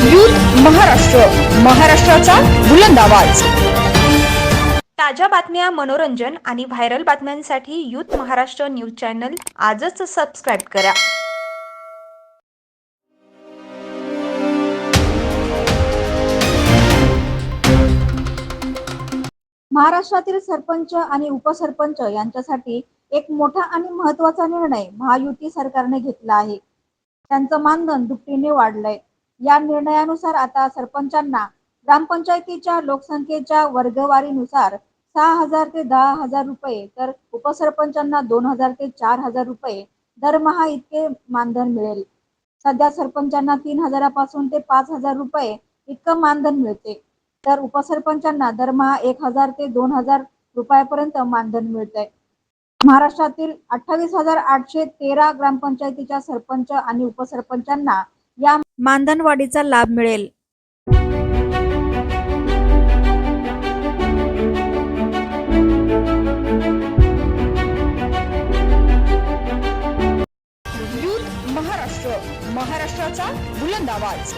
Youth Maharashtra, महाराष्ट्राचा बुलंद आवाज। ताज्या बातम्या, मनोरंजन आणि व्हायरल बातम्यांसाठी यूथ महाराष्ट्र न्यूज चॅनल आजच सबस्क्राइब करा। महाराष्ट्रातील सरपंच आणि उपसरपंच यांच्यासाठी एक मोठा आणि महत्त्वाचा निर्णय महायुती सरकारने घेतला आहे। त्यांचं मानधन दुपटीने वाढलंय। या निर्णयानुसार आता सरपंचांना ग्रामपंचायतीच्या लोकसंख्येच्या वर्गवारीनुसार 6,000 ते 10,000 रुपये, तर उपसरपंचांना 2,000 ते 4,000 रुपये दरमहा इतके मानधन मिळेल। सध्या सरपंचांना 3,000 पासून ते 5,000 रुपये इतकं मानधन मिळते, तर उपसरपंचांना दरमहा 1,000 ते 2,000 रुपयापर्यंत मानधन मिळतंय। महाराष्ट्रातील 28,813 ग्रामपंचायतीच्या सरपंच आणि उपसरपंचांना या मानधन वाढीचा लाभ मिळेल। यूथ महाराष्ट्र, महाराष्ट्राचा बुलंद आवाज।